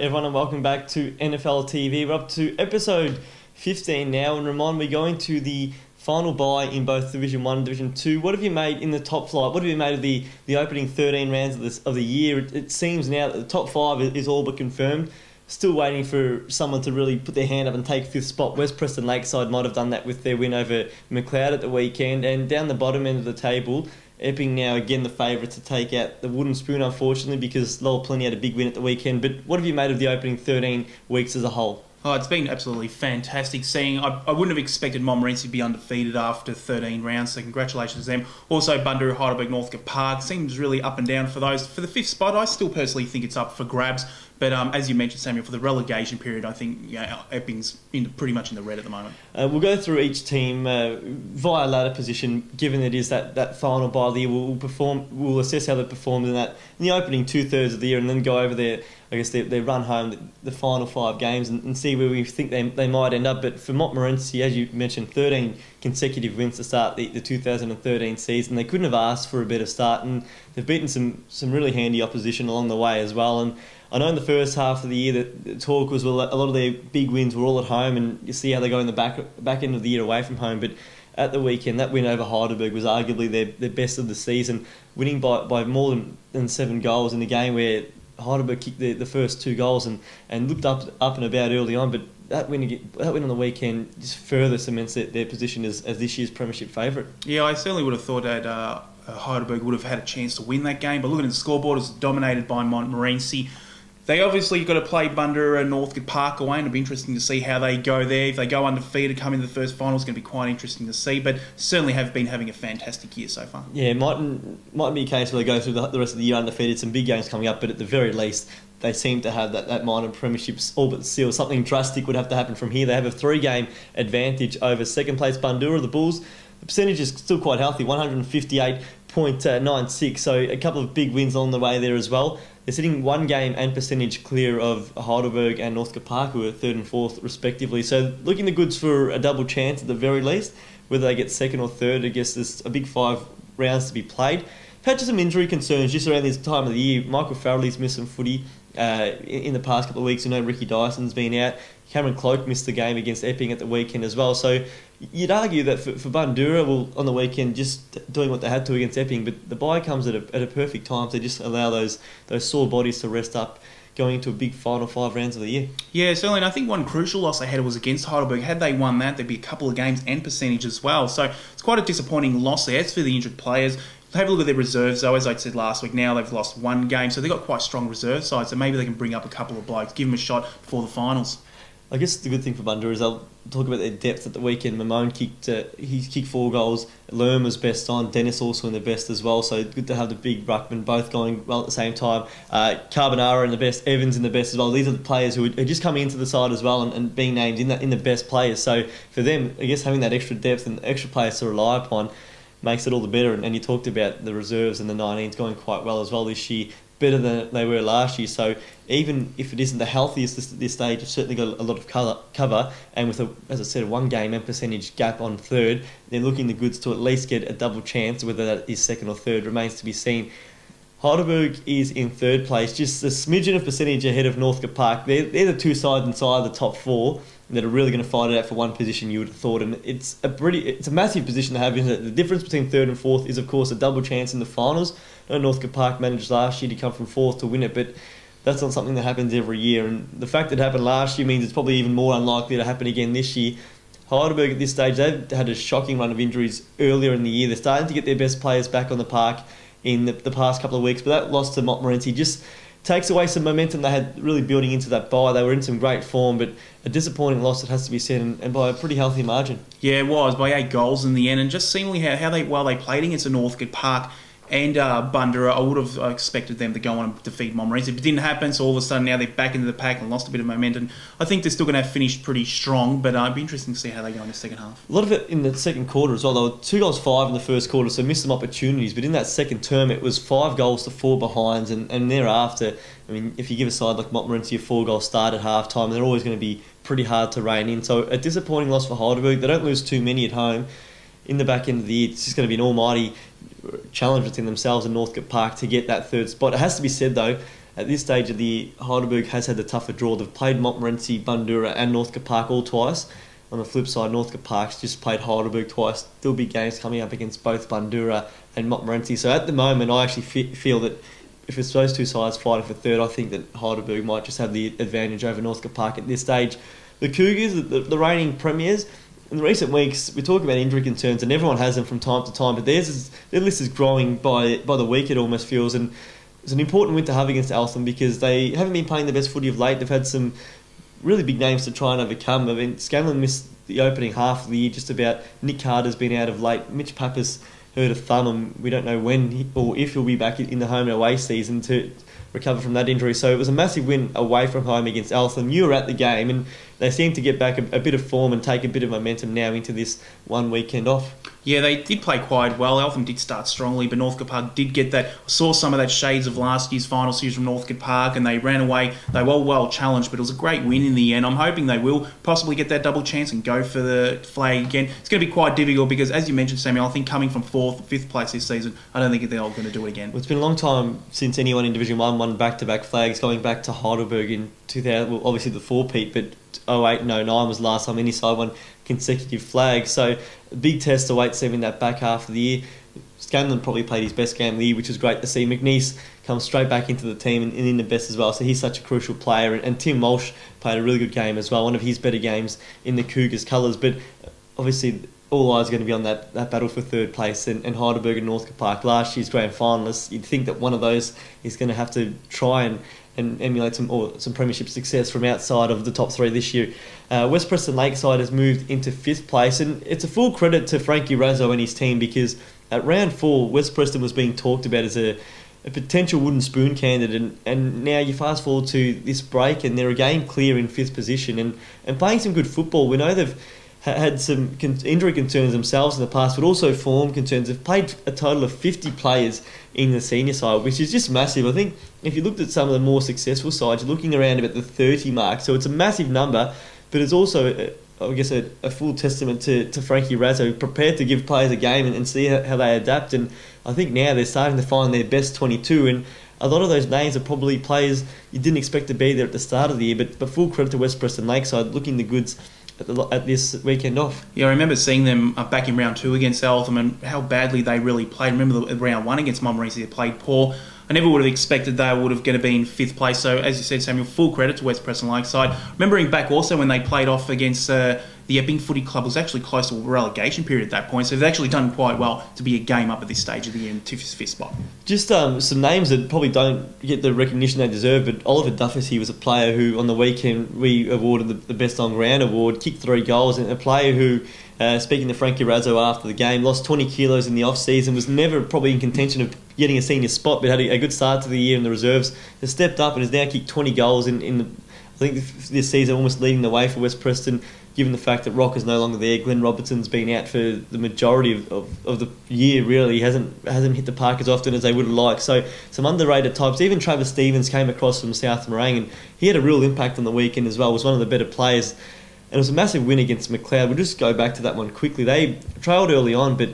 everyone, and welcome back to NFL TV. We're up to episode 15 now, and remind me, going to the final bye in both Division 1 and Division 2. What have you made in the top flight? What have you made of the opening 13 rounds of the year? It seems now that the top 5 is all but confirmed. Still waiting for someone to really put their hand up and take 5th spot. West Preston Lakeside might have done that with their win over McLeod at the weekend. And down the bottom end of the table, Epping now again the favourite to take out the wooden spoon, unfortunately, because Lowell Plenty had a big win at the weekend. But what have you made of the opening 13 weeks as a whole? Oh, it's been absolutely fantastic seeing. I wouldn't have expected Montmorency to be undefeated after 13 rounds, so congratulations to them. Also, Bundoora, Heidelberg, Northcote Park seems really up and down for those. For the 5th spot, I still personally think it's up for grabs. But as you mentioned, Samuel, for the relegation period, I think Epping's pretty much in the red at the moment. We'll go through each team via ladder position. Given it is that final bye of the year, we'll assess how they performed in the opening 2/3 of the year, and then go over their run home, the final 5 games, and see where we think they might end up. But for Montmorency, as you mentioned, 13 consecutive wins to start the 2013 season. They couldn't have asked for a better start, and they've beaten some really handy opposition along the way as well. And I know in the first half of the year that the talk was, well, a lot of their big wins were all at home, and you see how they go in the back end of the year away from home. But at the weekend, that win over Heidelberg was arguably their best of the season, winning by more than 7 goals in a game where Heidelberg kicked the first 2 goals and looked up and about early on. But that win on the weekend just further cements their position as this year's premiership favourite. Yeah, I certainly would have thought that Heidelberg would have had a chance to win that game. But looking at the scoreboard, it's dominated by Montmorency. They obviously got to play Bundoora and Northcote Park away, and it'll be interesting to see how they go there. If they go undefeated, come into the first final, it's going to be quite interesting to see. But certainly have been having a fantastic year so far. Yeah, it might be a case where they go through the rest of the year undefeated. Some big games coming up, but at the very least, they seem to have that minor premierships all but sealed. Something drastic would have to happen from here. They have a 3-game advantage over second place Bundoora, the Bulls. The percentage is still quite healthy, 158.96, so a couple of big wins along the way there as well. They're sitting 1 game and percentage clear of Heidelberg and Northcote Park, who are 3rd and 4th respectively. So looking the goods for a double chance at the very least. Whether they get 2nd or 3rd, I guess there's a big 5 rounds to be played. Had just some injury concerns just around this time of the year. Michael Farrelly's missed some footy in the past couple of weeks. I know Ricky Dyson's been out. Cameron Cloak missed the game against Epping at the weekend as well. So you'd argue that for Bundoora, well, on the weekend, just doing what they had to against Epping, but the bye comes at a perfect time to just allow those sore bodies to rest up going into a big final 5 rounds of the year. Yeah, certainly. And I think one crucial loss they had was against Heidelberg. Had they won that, there'd be a couple of games and percentage as well. So it's quite a disappointing loss there. It's for the injured players. Have a look at their reserves, though. As I said last week, now they've lost 1 game, so they've got quite strong reserve sides, so maybe they can bring up a couple of blokes, give them a shot before the finals. I guess the good thing for Bundoora is they'll talk about their depth at the weekend. Mamone kicked 4 goals. Lerm was best on. Dennis also in the best as well. So good to have the big ruckman both going well at the same time. Carbonara in the best. Evans in the best as well. These are the players who are just coming into the side as well and being named in the best players. So for them, I guess having that extra depth and extra players to rely upon makes it all the better. And you talked about the reserves and the 19s going quite well as well this year. Better than they were last year, so even if it isn't the healthiest at this stage, it's certainly got a lot of cover, and with as I said, a 1 game and percentage gap on 3rd, they're looking the goods to at least get a double chance. Whether that is 2nd or 3rd remains to be seen. Heidelberg is in 3rd place, just a smidgen of percentage ahead of Northcote Park. They're the 2 sides inside the top 4 that are really going to fight it out for one position, you would have thought. And it's a massive position to have, isn't it? The difference between 3rd and 4th is, of course, a double chance in the finals. I know Northcote Park managed last year to come from 4th to win it, but that's not something that happens every year. And the fact that it happened last year means it's probably even more unlikely to happen again this year. Heidelberg at this stage, they've had a shocking run of injuries earlier in the year. They're starting to get their best players back on the park in the past couple of weeks, but that loss to Montmorency just takes away some momentum they had really building into that bye. They were in some great form, but a disappointing loss, it has to be said, and by a pretty healthy margin. Yeah, it was, by 8 goals in the end, and just seemingly how they played against the Northcote Park and Bundoora, I would have expected them to go on and defeat Montmorency. It didn't happen, so all of a sudden now they're back into the pack and lost a bit of momentum. I think they're still going to have finished pretty strong, but it'd be interesting to see how they go in the second half. A lot of it in the second quarter as well. They were 2 goals 5 in the first quarter, so missed some opportunities. But in that second term, it was 5 goals to 4 behinds, and thereafter, I mean, if you give a side like Montmorency a 4-goal start at half-time, they're always going to be pretty hard to rein in. So a disappointing loss for Heidelberg. They don't lose too many at home. In the back end of the year, it's just going to be an almighty challenge between themselves and Northcote Park to get that 3rd spot. It has to be said, though, at this stage of the year, Heidelberg has had the tougher draw. They've played Montmorency, Bundoora and Northcote Park all twice. On the flip side, Northcote Park's just played Heidelberg twice. There'll be games coming up against both Bundoora and Montmorency. So at the moment, I actually feel that if it's those two sides fighting for third, I think that Heidelberg might just have the advantage over Northcote Park at this stage. The Cougars, the reigning premiers, in the recent weeks, we talk about injury concerns, and everyone has them from time to time, but their list is growing by the week, it almost feels, and it's an important win to have against Eltham because they haven't been playing the best footy of late. They've had some really big names to try and overcome. I mean, Scanlon missed the opening half of the year just about. Nick Carter's been out of late. Mitch Pappas hurt a thumb, and we don't know when or if he'll be back in the home and away season to recover from that injury. So it was a massive win away from home against Eltham. You were at the game, and they seem to get back a bit of form and take a bit of momentum now into this one weekend off. Yeah, they did play quite well. Eltham did start strongly, but Northcote Park did get that. I saw some of that shades of last year's final series from Northcote Park, and they ran away. They were well challenged, but it was a great win in the end. I'm hoping they will possibly get that double chance and go for the flag again. It's going to be quite difficult because, as you mentioned, Samuel, I think coming from 4th or 5th place this season, I don't think they're all going to do it again. Well, it's been a long time since anyone in Division 1 won back-to-back flags, going back to Heidelberg in 2000, well, obviously the 4-peat, but 08 and 09 was the last time any side won consecutive flags. So a big test to wait to see in that back half of the year. Scanlon probably played his best game of the year, which was great to see. McNeese come straight back into the team and in the best as well. So he's such a crucial player. And Tim Walsh played a really good game as well, one of his better games in the Cougars colours. But obviously all eyes are going to be on that battle for third place and Heidelberg and Northcote Park. Last year's grand finalists, you'd think that one of those is going to have to try and emulate some premiership success from outside of the top three this year. West Preston Lakeside has moved into 5th place, and it's a full credit to Frankie Razzo and his team because at round 4, West Preston was being talked about as a potential wooden spoon candidate, and now you fast forward to this break and they're again clear in 5th position and playing some good football. We know they've had some injury concerns themselves in the past, but also form concerns. They've played a total of 50 players in the senior side, which is just massive. I think if you looked at some of the more successful sides, you're looking around about the 30 mark, so it's a massive number, but it's also, I guess, a full testament to Frankie Razzo, prepared to give players a game and see how they adapt. And I think now they're starting to find their best 22, and a lot of those names are probably players you didn't expect to be there at the start of the year, but full credit to West Preston Lakeside, looking the goods at this weekend off. Yeah, I remember seeing them back in round 2 against Eltham and how badly they really played. Remember the round 1 against Montmorency, they played poor. I never would have expected they would have going to be in 5th place. So, as you said, Samuel, full credit to West Preston Lakeside. Remembering back also when they played off against the Epping Footy Club, was actually close to a relegation period at that point. So they've actually done quite well to be a game up at this stage of the year in 5th spot. Just some names that probably don't get the recognition they deserve, but Oliver Duffus, was a player who on the weekend we awarded the Best On Ground award, kicked 3 goals, and a player who, speaking to Frankie Razzo after the game, lost 20 kilos in the off-season, was never probably in contention of getting a senior spot, but had a good start to the year in the reserves, has stepped up and has now kicked 20 goals in the, I think this season, almost leading the way for West Preston, given the fact that Rock is no longer there. Glenn Robertson's been out for the majority of the year, really. He hasn't hit the park as often as they would have liked. So some underrated types. Even Travis Stevens came across from South Morang, and he had a real impact on the weekend as well. Was one of the better players. And it was a massive win against McLeod. We'll just go back to that one quickly. They trailed early on, but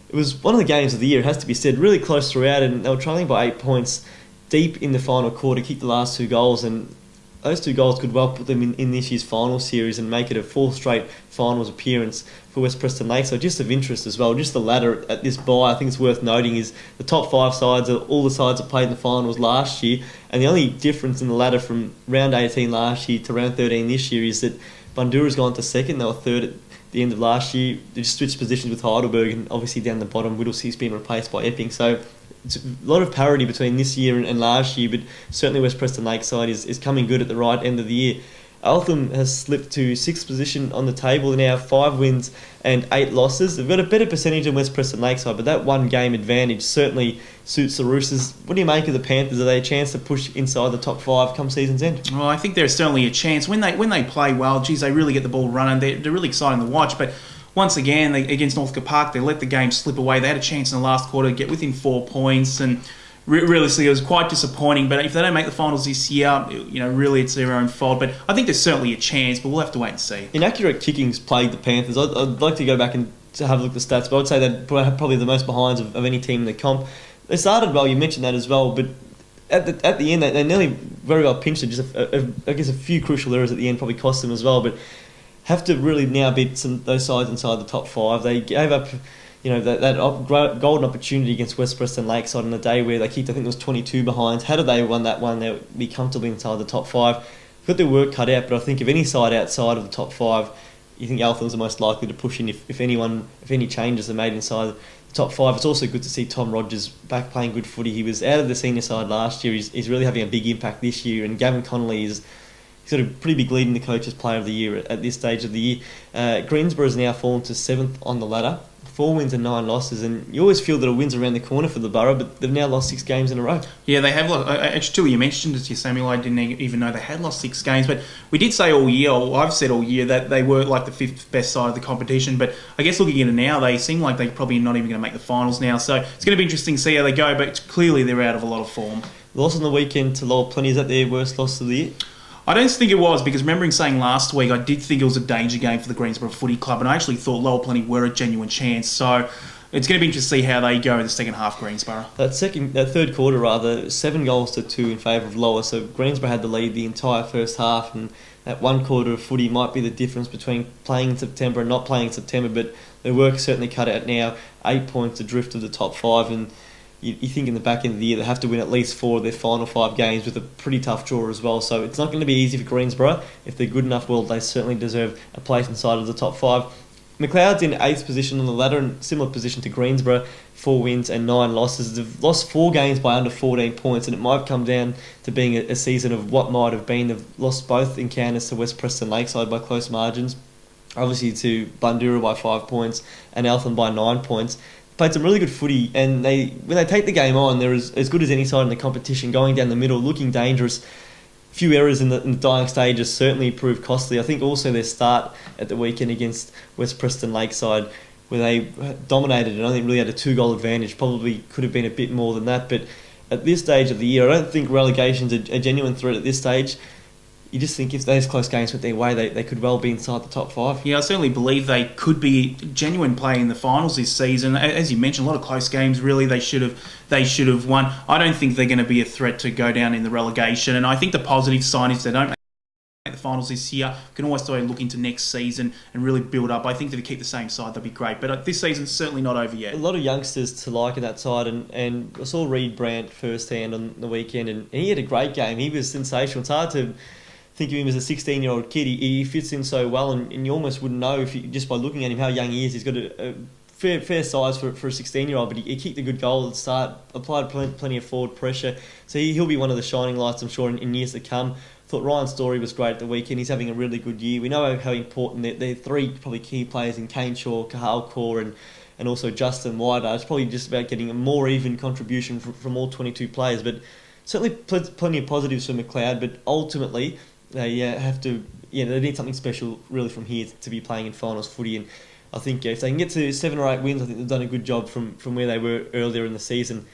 it was one of the games of the year, it has to be said, really close throughout, and they were trailing by 8 points deep in the final quarter, kicked the last 2 goals, and those 2 goals could well put them in this year's final series and make it a 4th straight finals appearance for West Preston Lakeside. Just of interest as well, just the ladder at this bye, I think it's worth noting, is the top 5 sides are all the sides that played in the finals last year, and the only difference in the ladder from round 18 last year to round 13 this year is that Bundoора's gone to 2nd, they were 3rd at the end of last year. They just switched positions with Heidelberg, and obviously down the bottom, Whittlesea's been replaced by Epping. So it's a lot of parity between this year and last year, but certainly West Preston Lakeside is coming good at the right end of the year. Eltham has slipped to 6th position on the table. They now have 5 wins and 8 losses. They've got a better percentage than West Preston Lakeside, but that one game advantage certainly suits the Roosters. What do you make of the Panthers? Are they a chance to push inside the top 5 come season's end? Well, I think there's certainly a chance. When they play well, geez, they really get the ball running. They're really exciting to watch, but once again, against Northcote Park, they let the game slip away. They had a chance in the last quarter to get within 4 points, and realistically, it was quite disappointing. But if they don't make the finals this year, really it's their own fault. But I think there's certainly a chance, but we'll have to wait and see. Inaccurate kickings plagued the Panthers. I'd like to go back and to have a look at the stats, but I'd say they're probably the most behinds of any team in the comp. They started well, you mentioned that as well, but at the end, they nearly very well pinched it. Just I guess a few crucial errors at the end probably cost them as well. But have to really now beat those sides inside the top 5. They gave up, that golden opportunity against West Preston Lakeside on the day where they kicked, I think it was 22 behind. Had they won that one, they would be comfortably inside the top 5. Got their work cut out, but I think if any side outside of the top 5, you think Althorn's the most likely to push in if any changes are made inside the top 5. It's also good to see Tom Rogers back playing good footy. He was out of the senior side last year. He's really having a big impact this year, and Gavin Connolly he's got a pretty big lead in the Coaches Player of the Year at this stage of the year. Greensboro's now fallen to 7th on the ladder, 4 wins and 9 losses, and you always feel that a win's around the corner for the Borough, but they've now lost 6 games in a row. Yeah, they have lost. Actually, you mentioned it to Samuel. I didn't even know they had lost 6 games, but we did say all year, or I've said all year, that they were like the 5th best side of the competition. But I guess looking at it now, they seem like they're probably not even going to make the finals now. So it's going to be interesting to see how they go, but clearly they're out of a lot of form. Loss on the weekend to Lowell Plenty, is that their worst loss of the year? I don't think it was, because remembering saying last week, I did think it was a danger game for the Greensboro Footy Club, and I actually thought Lowell Plenty were a genuine chance. So it's going to be interesting to see how they go in the second half, Greensboro. That third quarter, 7 goals to 2 in favour of Lower. So Greensboro had the lead the entire first half, and that 1 quarter of footy might be the difference between playing in September and not playing in September. But their work certainly cut out now. 8 points adrift of the top 5, and you think in the back end of the year they have to win at least 4 of their final 5 games with a pretty tough draw as well. So it's not going to be easy for Greensboro. If they're good enough, well, they certainly deserve a place inside of the top 5. McLeod's in 8th position on the ladder, in similar position to Greensboro, 4 wins and 9 losses. They've lost 4 games by under 14 points, and it might come down to being a season of what might have been. They've lost both encounters to West Preston Lakeside by close margins, obviously to Bundoora by 5 points and Eltham by 9 points. Played some really good footy, and when they take the game on, they're as good as any side in the competition, going down the middle, looking dangerous. Few errors in the dying stages certainly proved costly. I think also their start at the weekend against West Preston Lakeside, where they dominated and only really had a 2-goal advantage, probably could have been a bit more than that. But at this stage of the year, I don't think relegation's a genuine threat at this stage. You just think if those close games went their way, they could well be inside the top 5. Yeah, I certainly believe they could be genuine play in the finals this season. As you mentioned, a lot of close games. Really, they should have won. I don't think they're going to be a threat to go down in the relegation. And I think the positive sign is they don't make the finals this year. You can always look into next season and really build up. I think if they keep the same side, they'll be great. But this season's certainly not over yet. A lot of youngsters to like in that side, and I saw Reed Brandt firsthand on the weekend, and he had a great game. He was sensational. It's hard to think of him as a 16-year-old kid. He fits in so well, and you almost wouldn't know just by looking at him how young he is. He's got a fair size for a 16-year-old, but he kicked a good goal at the start, applied plenty of forward pressure. So he'll be one of the shining lights, I'm sure, in years to come. Thought Ryan Story was great at the weekend. He's having a really good year. We know how important they're 3 probably key players in Kane Shaw, Kahal Kaur, and also Justin Wider. It's probably just about getting a more even contribution from all 22 players, but certainly plenty of positives for McLeod, but ultimately they have to, they need something special really from here to be playing in finals footy. And I think if they can get to 7 or 8 wins, I think they've done a good job from where they were earlier in the season.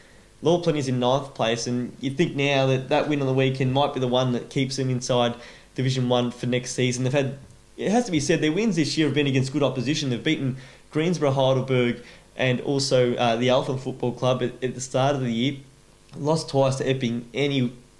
Lowell Plenty's in 9th place, and you'd think now that win on the weekend might be the one that keeps them inside Division 1 for next season. It has to be said, their wins this year have been against good opposition. They've beaten Greensboro, Heidelberg, and also the Altham Football Club at the start of the year. Lost twice to Epping.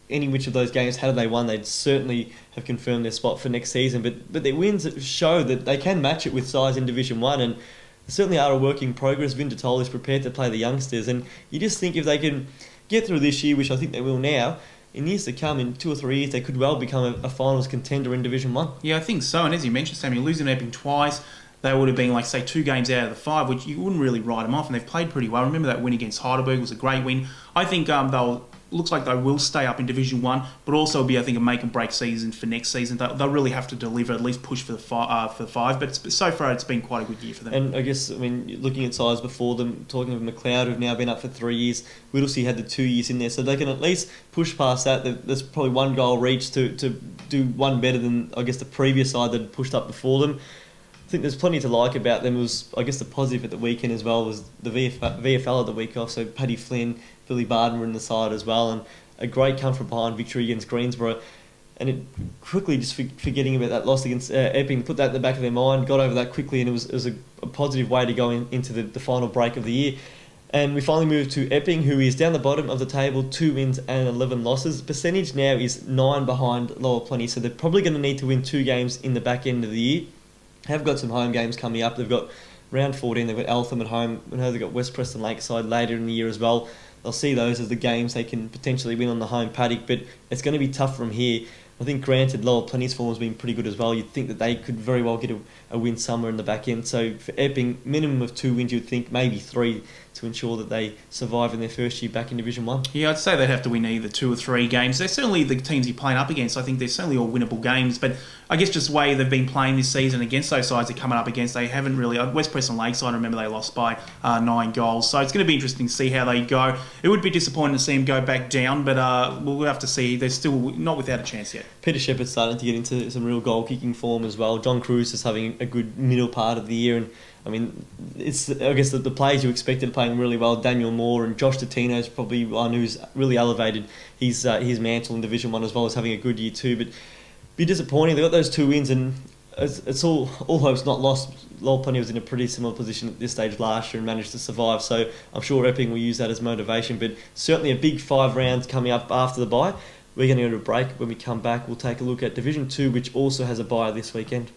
Any which of those games, had they won, they'd certainly have confirmed their spot for next season. But their wins show that they can match it with size in Division 1, and they certainly are a work in progress. Vin Toll is prepared to play the youngsters, and you just think if they can get through this year, which I think they will now, in years to come, in 2 or 3 years, they could well become a finals contender in Division 1. Yeah, I think so. And as you mentioned, Sam, you're losing Epping twice. They would have been, 2 games out of the 5, which you wouldn't really write them off, and they've played pretty well. Remember that win against Heidelberg was a great win. I think looks like they will stay up in Division 1, but also be, I think, a make-and-break season for next season. They'll really have to deliver, at least push for the 5, but so far it's been quite a good year for them. And I guess, looking at sides before them, talking of McLeod, who've now been up for 3 years, Whittlesey had the 2 years in there, so they can at least push past that. There's probably 1 goal reach to do one better than, I guess, the previous side that had pushed up before them. I think there's plenty to like about them. I guess the positive at the weekend as well was the VFL at the week off, so Paddy Flynn, Billy Barden were in the side as well, and a great come-from-behind victory against Greensboro. And it quickly, just forgetting about that loss against Epping, put that in the back of their mind, got over that quickly, and it was a positive way to go into the final break of the year. And we finally move to Epping, who is down the bottom of the table, 2 wins and 11 losses. Percentage now is 9 behind Lower Plenty, so they're probably going to need to win 2 games in the back end of the year. Have got some home games coming up. They've got round 14, they've got Eltham at home. I know they've got West Preston Lakeside later in the year as well. They'll see those as the games they can potentially win on the home paddock, but it's going to be tough from here. I think, granted, Lower Plenty's form has been pretty good as well. You'd think that they could very well get a win somewhere in the back end. So for Epping, minimum of 2 wins, you'd think, maybe 3, to ensure that they survive in their first year back in Division 1. Yeah, I'd say they'd have to win either 2 or 3 games. They're certainly the teams you're playing up against. I think they're certainly all winnable games, but I guess just the way they've been playing this season against those sides they're coming up against, they haven't really... West Preston Lakeside, remember, they lost by 9 goals. So it's going to be interesting to see how they go. It would be disappointing to see them go back down, but we'll have to see. They're still not without a chance yet. Peter Shepherd's starting to get into some real goal-kicking form as well. John Cruz is having a good middle part of the year, and I mean, it's, I guess, the players you expected playing really well. Daniel Moore and Josh Totino is probably one who's really elevated his mantle in Division 1 as well as having a good year too. But be disappointing. They got those 2 wins, and it's all hope's not lost. Lower Plenty was in a pretty similar position at this stage last year and managed to survive. So I'm sure Epping will use that as motivation. But certainly a big 5 rounds coming up after the bye. We're going to go to a break. When we come back, we'll take a look at Division 2, which also has a bye this weekend.